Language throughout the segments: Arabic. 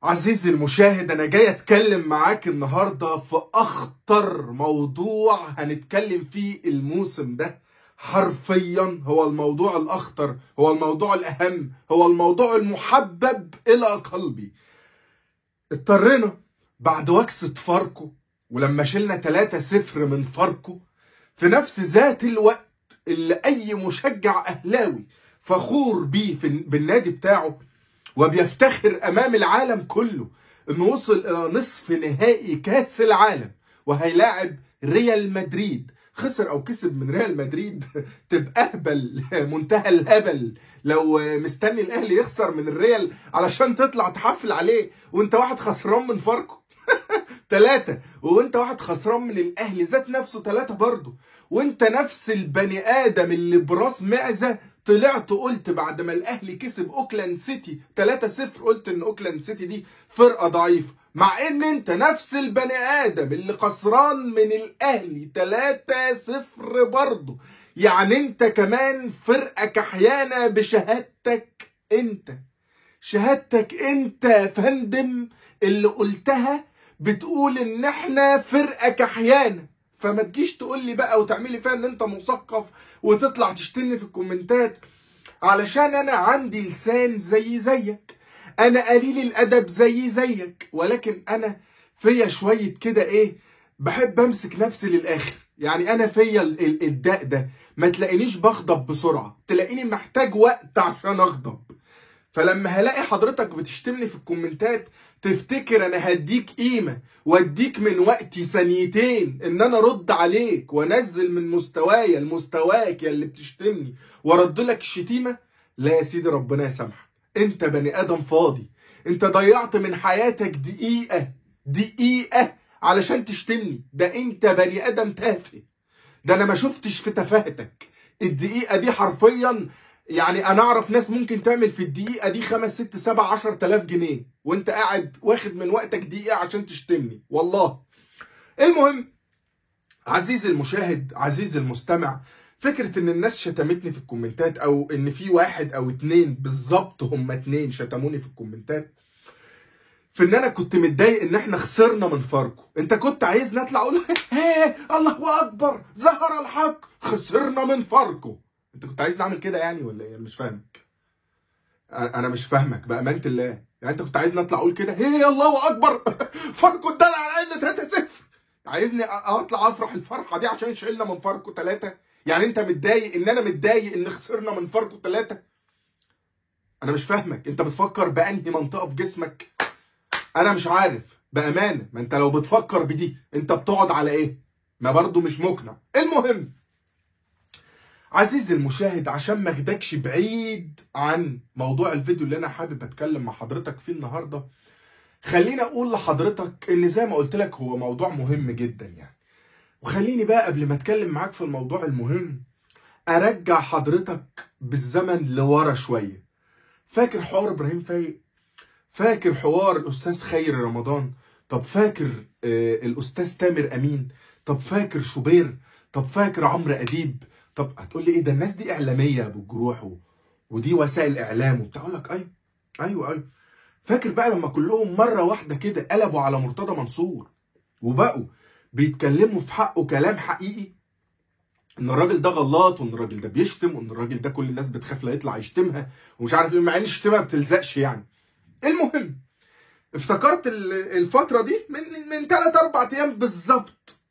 عزيزي المشاهد، أنا جاي أتكلم معاك النهاردة في أخطر موضوع هنتكلم فيه الموسم ده. حرفيا هو الموضوع الأخطر، هو الموضوع الأهم، هو الموضوع المحبب إلى قلبي. اضطرينا بعد وكسة فاركو، ولما شلنا 3-0 من فاركو في نفس ذات الوقت اللي أي مشجع أهلاوي فخور بيه بالنادي بتاعه وبيفتخر امام العالم كله انه وصل الى نصف نهائي كاس العالم وهيلاعب ريال مدريد. خسر او كسب من ريال مدريد تبقى اهبل، منتهى الهبل. لو مستني الاهلي يخسر من الريال علشان تطلع تحفل عليه وانت واحد خسران من فاركو 3، وانت واحد خسران من الاهلي ذات نفسه 3 برضه، وانت نفس البني ادم اللي براس معزه طلعت قلت بعد ما الاهلي كسب اوكلاند سيتي 3-0 قلت ان اوكلاند سيتي دي فرقه ضعيفه، مع ان انت نفس البني ادم اللي خسران من الاهلي 3-0 برضه. يعني انت كمان فرقه كحيانه بشهادتك انت. شهادتك انت يا فندم اللي قلتها بتقول ان احنا فرقه كحيانه، فما تجيش تقول لي بقى وتعملي فيها ان انت مثقف وتطلع تشتمني في الكومنتات، علشان انا عندي لسان زيك، انا قليل الادب زيك، ولكن انا فيا شويه كده ايه، بحب امسك نفسي للاخر. يعني انا فيا الداء ده، ما تلاقينيش بغضب بسرعه، تلاقيني محتاج وقت عشان اغضب. فلما هلاقي حضرتك بتشتمني في الكومنتات تفتكر انا هديك قيمة واديك من وقتي ثانيتين ان انا ارد عليك وانزل من مستوايا لمستواك يا اللي بتشتمني وارد لك الشتيمة؟ لا يا سيدي، ربنا يسامحك. انت بني ادم فاضي، انت ضيعت من حياتك دقيقة علشان تشتمني. ده انت بني ادم تافه، ده انا ما شفتش في تفاهتك. الدقيقة دي حرفيا، يعني انا اعرف ناس ممكن تعمل في الدقيقة دي 5 6 7 10,000 جنيه وانت قاعد واخد من وقتك دقيقة عشان تشتمني والله. المهم عزيزي المشاهد، عزيزي المستمع، فكرة ان الناس شتمتني في الكومنتات او ان في 1 أو 2 بالظبط، هم 2 شتموني في الكومنتات، في ان انا كنت متضايق ان احنا خسرنا من فاركو. انت كنت عايزني اطلع اقول هي الله اكبر ظهر الحق خسرنا من فاركو؟ انت كنت عايزني اعمل كده يعني ولا ايه؟ مش فاهمك، انا مش فاهمك بامانه الله. يعني انت كنت عايزني اطلع اقول كده هي الله اكبر فاركو ادانا على الاقل 3-0؟ عايزني اطلع افرح الفرحه دي عشان شلنا من فاركو 3؟ يعني انت متضايق ان انا متضايق ان خسرنا من فاركو 3؟ انا مش فاهمك، انت بتفكر بانهي منطقه في جسمك؟ انا مش عارف بامانه. ما انت لو بتفكر بدي انت بتقعد على ايه؟ ما برضو مش مقنع. المهم عزيزي المشاهد، عشان ما اخدكش بعيد عن موضوع الفيديو اللي انا حابب اتكلم مع حضرتك فيه النهارده، خليني اقول لحضرتك ان زي ما قلت لك هو موضوع مهم جدا يعني. وخليني بقى قبل ما اتكلم معاك في الموضوع المهم ارجع حضرتك بالزمن لورا شويه. فاكر حوار ابراهيم فايق؟ فاكر حوار الاستاذ خيري رمضان؟ طب فاكر الاستاذ تامر امين؟ طب فاكر شوبير؟ طب فاكر عمرو اديب؟ طب هتقول لي ايه ده؟ الناس دي اعلاميه بالجروح ودي وسائل اعلام وبتاع. اقول لك ايوه. فاكر بقى لما كلهم مره واحده كده قلبوا على مرتضى منصور وبقوا بيتكلموا في حقه كلام حقيقي، ان الراجل ده غلط وان الراجل ده بيشتم وان الراجل ده كل الناس بتخاف لا يطلع يشتمها ومش عارف ايه، مع ان الشتيمه ما بتلزقش يعني. المهم افتكرت الفترة دي من 3-4 ايام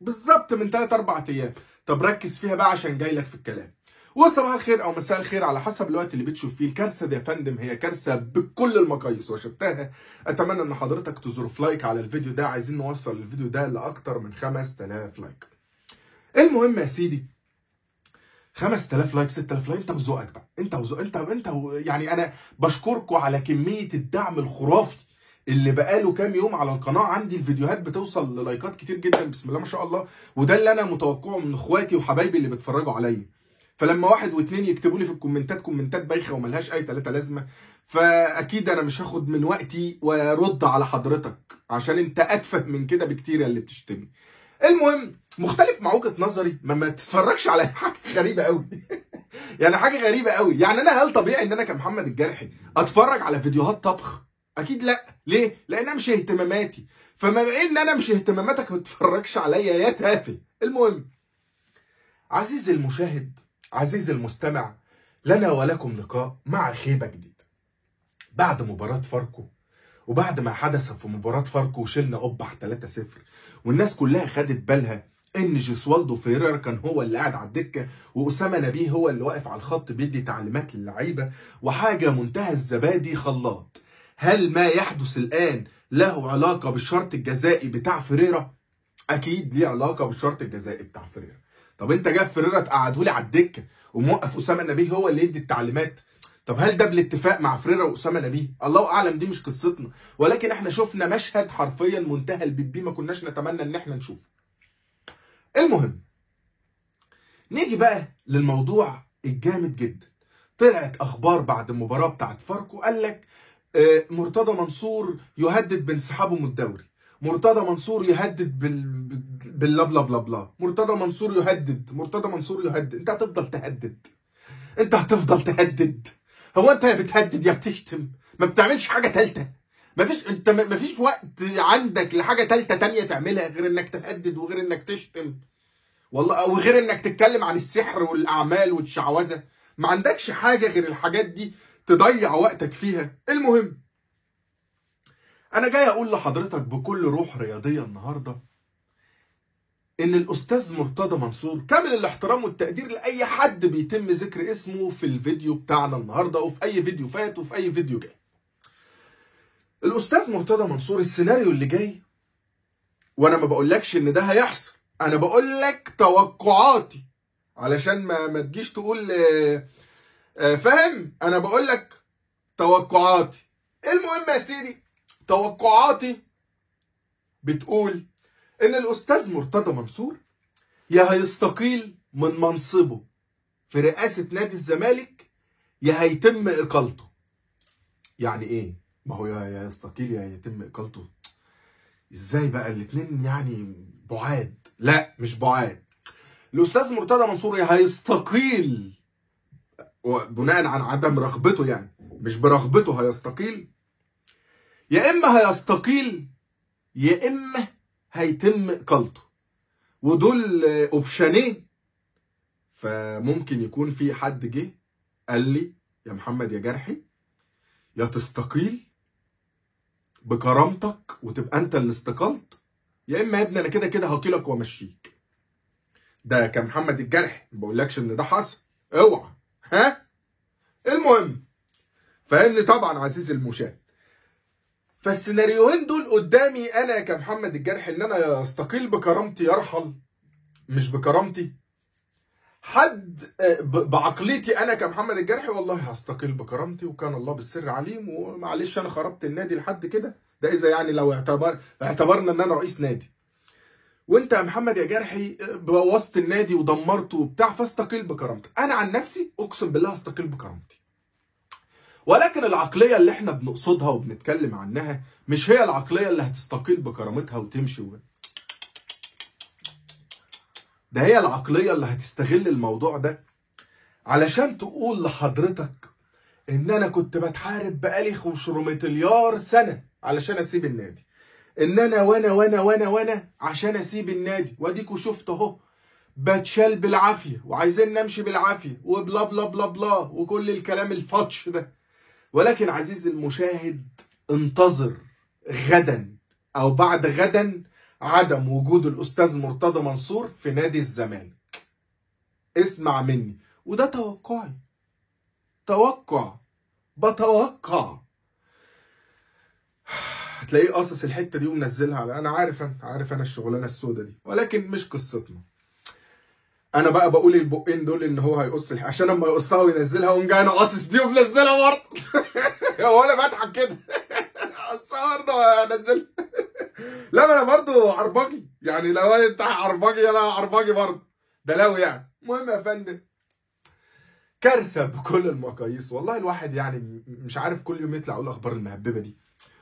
بالظبط من 3-4 ايام. طب ركز فيها بقى عشان جاي لك في الكلام. وصباح الخير او مساء الخير على حسب الوقت اللي بتشوف فيه. الكارثة دي يا فندم هي كارثة بكل المقاييس وشتاها. اتمنى ان حضرتك تظرف لايك على الفيديو ده، عايزين نوصل الفيديو ده لاكتر من 5000 لايك. المهم يا سيدي، 5000 لايك 6000 لايك، انت وذوقك بقى، انت يعني انا بشكركم على كمية الدعم الخرافي اللي بقاله كام يوم على القناه. عندي الفيديوهات بتوصل للايكات كتير جدا، بسم الله ما شاء الله، وده اللي انا متوقعه من اخواتي وحبايبي اللي بيتفرجوا عليا. فلما 1 و2 يكتبوا لي في الكومنتات كومنتات بايخه وملهاش اي 3 لازمه، فاكيد انا مش هاخد من وقتي وارد على حضرتك عشان انت اتفه من كده بكتير يا اللي بتشتمني. المهم مختلف مع وجهه نظري، ما تتفرجش على حاجه غريبه قوي يعني حاجه غريبه قوي. يعني انا هل طبيعي ان انا كمحمد الجرحي اتفرج على فيديوهات طبخ؟ اكيد لا. ليه؟ لانها مش اهتماماتي. فما ان انا مش اهتماماتك ما تتفرجش عليا يا تافه. المهم، عزيزي المشاهد، عزيزي المستمع، لنا ولكم لقاء مع خيبة جديدة. بعد مباراة فاركو، وبعد ما حدث في مباراة فاركو وشلنا قبح 3-0، والناس كلها خدت بالها ان جيسوالدو فيريرا كان هو اللي قاعد على الدكة، وأسامة نبيه هو اللي واقف على الخط بيدي تعليمات للعيبة، وحاجة منتهى الزبادي خلاط. هل ما يحدث الآن له علاقة بالشرط الجزائي بتاع فيريرا؟ أكيد ليه علاقة بالشرط الجزائي بتاع فيريرا. طب انت جاي فيريرا تقعدهولي على الدكة وموقف أسامة نبيه هو اللي يدي التعليمات؟ طب هل ده بالاتفاق مع فيريرا وأسامة نبيه؟ الله أعلم، دي مش قصتنا، ولكن احنا شفنا مشهد حرفيا منتهى البيبي ما كناش نتمنى ان احنا نشوفه. المهم، نيجي بقى للموضوع الجامد جدا. طلعت اخبار بعد المباراه بتاعت فاركو، قال لك مرتضى منصور يهدد بانسحابه من الدوري، مرتضى منصور يهدد باللا بلا بلا بلا، مرتضى منصور يهدد، مرتضى منصور يهدد. انت هتفضل تهدد، انت هتفضل تهدد. هو انت يا بتهدد يا بتشتم، ما بتعملش حاجه ثالثه. انت مفيش وقت عندك لحاجه ثالثه تانية تعملها غير انك تهدد وغير انك تشتم، والله، وغير انك تتكلم عن السحر والاعمال والشعوذه. ما عندكش حاجه غير الحاجات دي تضيع وقتك فيها. المهم، انا جاي اقول لحضرتك بكل روح رياضيه النهارده ان الاستاذ مرتضى منصور، كامل الاحترام والتقدير لاي حد بيتم ذكر اسمه في الفيديو بتاعنا النهارده وفي اي فيديو فات وفي اي فيديو جاي، الاستاذ مرتضى منصور السيناريو اللي جاي، وانا ما بقولكش ان ده هيحصل، انا بقول لك توقعاتي علشان ما تجيش تقول فاهم. انا بقول لك توقعاتي. المهم يا سيدي، توقعاتي بتقول ان الاستاذ مرتضى منصور يا هيستقيل من منصبه في رئاسة نادي الزمالك، يا هيتم اقالته. يعني ايه؟ ما هو يا يستقيل يا يتم اقالته، ازاي بقى الاتنين يعني بعاد؟ لا مش بعاد. الاستاذ مرتضى منصور يا هيستقيل بناء عن عدم رغبته، يعني مش برغبته هيستقيل، يا اما هيستقيل يا اما هيتم اقالته، ودول اوبشنين. فممكن يكون في حد جه قال لي يا محمد يا جرحي، يا تستقيل بكرامتك وتبقى انت اللي استقلت، يا اما يا ابني انا كده كده هقيلك وامشيك. ده كان محمد الجرحي، ما بقولكش ان ده حصل، اوعى. ها؟ المهم، فاهمني طبعا عزيزي المشاهد. فالسيناريوهين دول قدامي انا كمحمد الجرحي، ان انا استقيل بكرامتي يرحل، مش بكرامتي. حد بعقليتي انا كمحمد الجرحي والله هستقيل بكرامتي، وكان الله بالسر عليم، ومعلش انا خربت النادي لحد كده، ده اذا يعني لو اعتبرنا ان انا رئيس نادي، وانت يا محمد يا جرحي بوظت النادي ودمرته وبتاع، فاستقيل بكرامتك. انا عن نفسي اقسم بالله هستقيل بكرامتي. ولكن العقليه اللي احنا بنقصدها وبنتكلم عنها مش هي العقليه اللي هتستقيل بكرامتها وتمشي ده هي العقليه اللي هتستغل الموضوع ده علشان تقول لحضرتك ان انا كنت بتحارب بقالي 500 مليار سنه علشان اسيب النادي، ان انا وانا عشان اسيب النادي، واديكوا شفت اهو بتشال بالعافيه وعايزين نمشي بالعافيه وبلا بلا بلا بلا وكل الكلام الفطش ده. ولكن عزيزي المشاهد، انتظر غدا او بعد غدا عدم وجود الاستاذ مرتضى منصور في نادي الزمالك. اسمع مني، وده توقعي، توقع، بتوقع. هتلاقيه قاصص الحته دي ومنزلها على، انا عارف انا الشغلانه السوداء دي، ولكن مش قصتنا. انا بقى بقول البقين دول ان هو هيقص عشان لما يقصها وينزلها قوم جاي انا قاصص دي ومنزلها برضه. هو انا بضحك كده قصها برضه انزلها. لا ما انا برضه عربجي، يعني لو انت عربجي انا عربجي برضه، ده لو يعني. المهم يا فندم، كارثه بكل المقاييس والله. الواحد يعني مش عارف كل يوم يطلع يقول اخبار المهببه دي.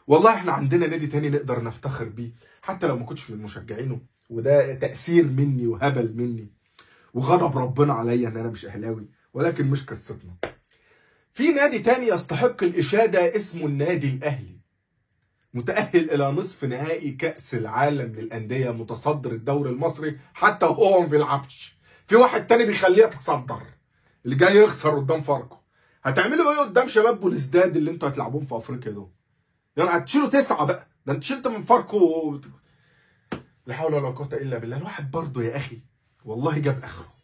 والله احنا عندنا نادي تاني نقدر نفتخر بيه حتى لو ما كنتش من مشجعينه، وده تأثير مني وهبل مني وغضب ربنا عليا ان انا مش اهلاوي، ولكن مش قصتنا. في نادي تاني يستحق الاشاده اسمه النادي الاهلي. متأهل إلى نصف نهائي كأس العالم للأندية، متصدر الدوري المصري حتى وهو ما بيلعبش. في واحد تاني بيخليه يتصدر، اللي جاي يخسر قدام فاركو. هتعملوا ايه قدام شباب بوليسداد اللي انتوا هتلعبوهم في افريقيا دول؟ يعني هتشيلوا 9 بقى، ده انت شلت من فاركو. لا حول ولا قوة الا بالله. الواحد برضه يا اخي والله جاب اخره،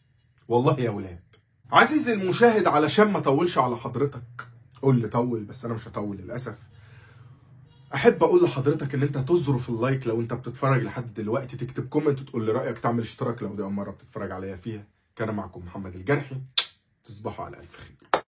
والله يا ولاد. عزيزي المشاهد، علشان ما اطولش على حضرتك، قول لي طول بس انا مش هطول للاسف. احب اقول لحضرتك ان انت تظرف اللايك لو انت بتتفرج لحد دلوقتي، تكتب كومنت وتقول لي رايك، تعمل اشتراك لو دي اول مره بتتفرج عليا فيها. كان معكم محمد الجرحي، تصبحوا على الف خير.